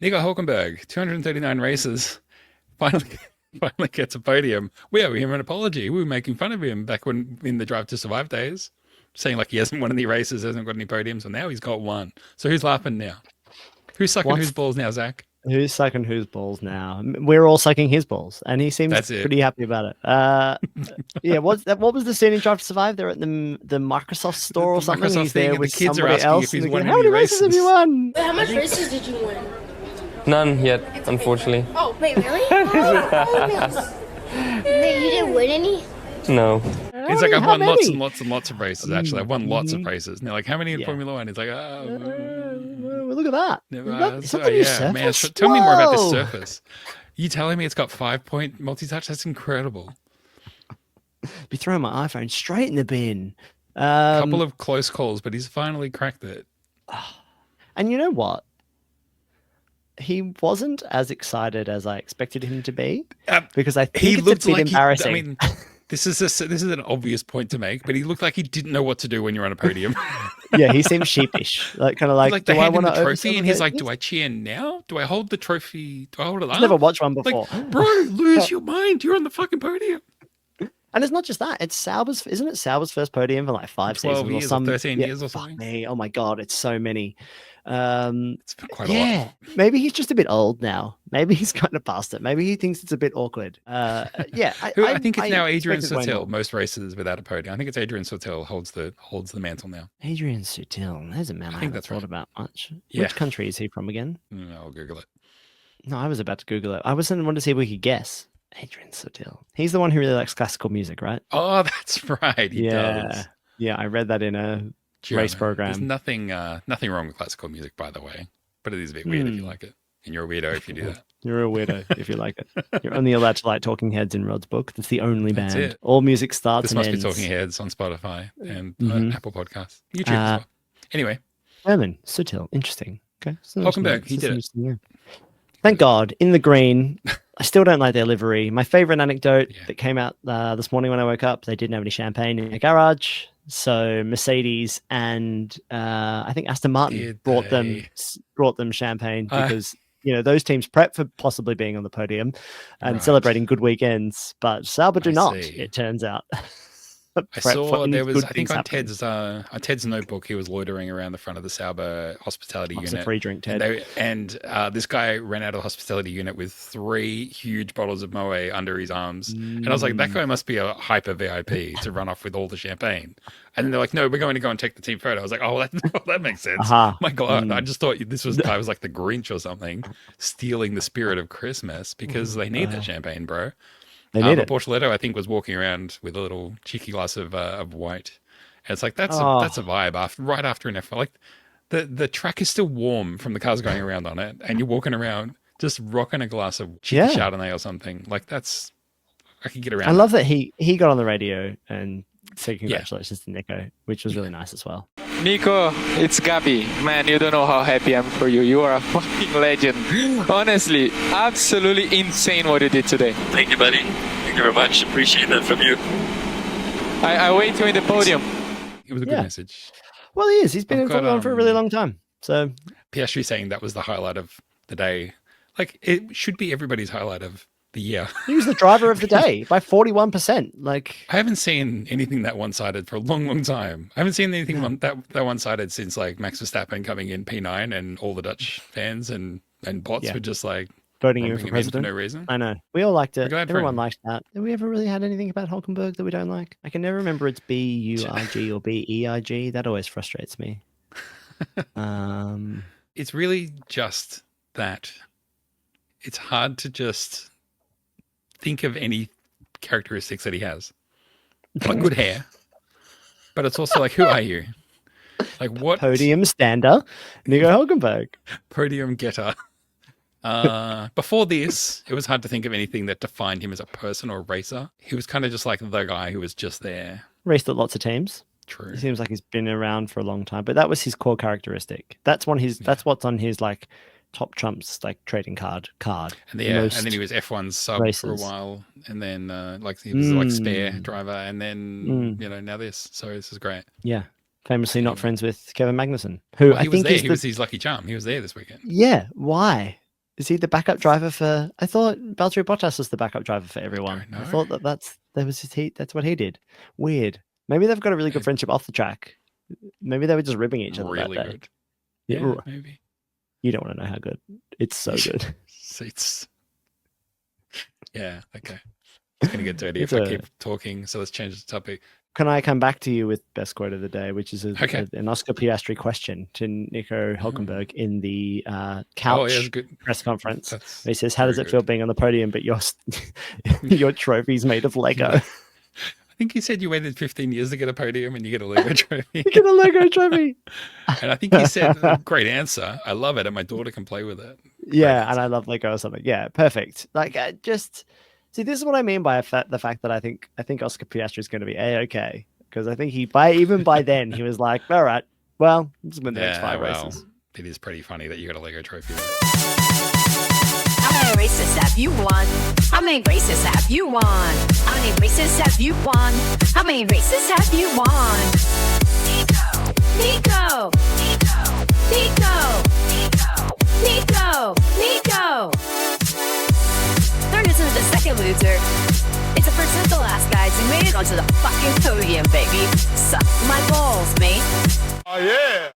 Nico Hulkenberg, 239 races, finally finally gets a podium. We owe him an apology. We were making fun of him back when in the Drive to Survive days, saying like he hasn't won any races, hasn't got any podiums, and now he's got one. So who's laughing now? Who's sucking whose What's balls now, Zach? who's sucking whose balls now? We're all sucking his balls, and he seems That's it. pretty happy about it. Yeah. What's that? What was the scene in Drive to Survive? They're at the Microsoft store The or something. Microsoft He's thing, there and the with kids are somebody asking if else, and he's they're won going, "How any many races have you races. won?" Wait, how much races did you win? None yet, unfortunately. Oh, wait, really? Oh, wait, you didn't win any? No. He's like, I've How won lots many? and lots and lots of races. Actually, I've won lots of races. And they're like, how many in Yeah. Formula One? He's like, Well, look at that. Is that the new yeah, man. surface? Tell me more about this Whoa. surface. You telling me it's got 5-point multi-touch? That's incredible. Be throwing my iPhone straight in the bin. Couple of close calls, but he's finally cracked it. And you know what? He wasn't as excited as I expected him to be, because I think He it's looked a bit like embarrassing. I mean, this is an obvious point to make, but he looked like he didn't know what to do when you're on a podium. Yeah, he seems sheepish, like kind of like, Like do they I hand him want the to trophy, and he's like, "Do I cheer now? Do I hold the trophy? Do I hold it I've up?" never watched one Like, before. bro, lose your mind. You're on the fucking podium. And it's not just that; it's Sauber's, isn't it? Sauber's first podium for like 5 12 seasons or years or some 13 years or fuck something. me! Oh my god, it's so many. It's been quite a lot. Yeah, maybe he's just a bit old now. Maybe he's kind of past it. Maybe he thinks it's a bit awkward. Yeah, I think it's now Adrian expected way Sutil. more. Most races without a podium. I think it's Adrian Sutil holds the mantle now. Adrian Sutil. There's a man I think haven't that's thought right. about much. Yeah. Which country is he from again? I'll Google it. No, I was about to Google it. I wanted to see if we could guess. Adrian Sutil. He's the one who really likes classical music, right? Oh, that's right. He does. Yeah, I read that in a Gianna, race program. There's nothing wrong with classical music, by the way. But it is a bit weird if you like it. And you're a weirdo if you do that. You're a weirdo if you like it. You're only allowed to like Talking Heads in Rod's book. That's the only That's band. it. All music starts This and must be ends. Talking Heads on Spotify and Apple Podcasts. YouTube as well. Anyway, Herman Sutil. Interesting. Okay. So Hulkenberg, he did it. yeah. Thank God. In the green. I still don't like their livery. My favorite anecdote that came out this morning when I woke up, they didn't have any champagne in their garage. So Mercedes and I think Aston Martin brought them champagne because those teams prep for possibly being on the podium and celebrating good weekends, but Sauber do not. It turns out. I saw there was, I think on Ted's notebook, he was loitering around the front of the Sauber hospitality unit. A free drink, Ted. And this guy ran out of the hospitality unit with 3 huge bottles of Moët under his arms. And I was like, that guy must be a hyper VIP to run off with all the champagne. And then they're like, no, we're going to go and take the team photo. I was like, oh, that makes sense. My God, I just thought this guy was like the Grinch or something, stealing the spirit of Christmas because they need that champagne, bro. They need it. Bortoletto, I think, was walking around with a little cheeky glass of white. And it's like, that's a vibe right after an F1. Like, the track is still warm from the cars going around on it, and you're walking around just rocking a glass of cheeky Chardonnay or something. Like, I could get around. I love that he got on the radio and said congratulations to Nico, which was really nice as well. Nico, it's Gabi. Man, you don't know how happy I'm for you. You are a fucking legend. Honestly, absolutely insane what you did today. Thank you, buddy. Thank you very much. Appreciate that from you. I wait you in the podium. It was a good message. Well, he is. He's been in Formula 1 for a really long time. So Piastri saying that was the highlight of the day. Like, it should be everybody's highlight of the year. He was the driver of the day by 41%. Like, I haven't seen anything that one-sided for a long, long time. I haven't seen anything that one-sided since like Max Verstappen coming in P9 and all the Dutch fans and bots were just like voting him for president for no reason. I know. We all liked it. Everyone him. liked that. Have we ever really had anything about Hulkenberg that we don't like? I can never remember it's B-U-R-G or B-E-I-G. That always frustrates me. It's really just that it's hard to just think of any characteristics that he has. Like good hair. But it's also like, who are you? Like what? Podium stander, Nico Hulkenberg. Podium getter. Before this, it was hard to think of anything that defined him as a person or a racer. He was kind of just like the guy who was just there. Raced at lots of teams. True. He seems like he's been around for a long time, but that was his core characteristic. That's that's what's on his like top trumps like trading card. And then he was F1 sub for a while, and then like he was like spare driver, and then now this. So this is great. Yeah, famously not friends with Kevin Magnussen, who I he was think there. is He was his lucky charm. He was there this weekend. Yeah, why? Is he the backup driver for? I thought Valtteri Bottas was the backup driver for everyone. I thought that was his heat. That's what he did. Weird. Maybe they've got a really good friendship off the track. Maybe they were just ribbing each other Really that day. good. Yeah, maybe. You don't want to know how good. It's so good. Seats. Yeah. Okay. It's gonna get dirty if I keep talking. So let's change the topic. Can I come back to you with best quote of the day, which is Okay. an Oscar Piastri question to Nico Hulkenberg in the couch press conference? He says, "How does it feel being on the podium, but your trophy's made of Lego?" I think he said you waited 15 years to get a podium and you get a Lego trophy. You get a Lego trophy. And I think he said, "Great answer. I love it, and my daughter can play with it." Yeah, and I love Lego or something. Yeah, perfect. Like, see, this is what I mean by the fact that I think Oscar Piastri is going to be A-okay, because I think even by then he was like, all right, well, let's win the next 5 races. It is pretty funny that you got a Lego trophy. How many races have you won? How many races have you won? How many races have you won? How many races have you won? Nico, Nico, Nico, Nico, Nico, Nico, Nico. Third isn't the second loser. It's the first and the last, guys. We made it onto the fucking podium, baby. Suck my balls, mate. Oh, yeah.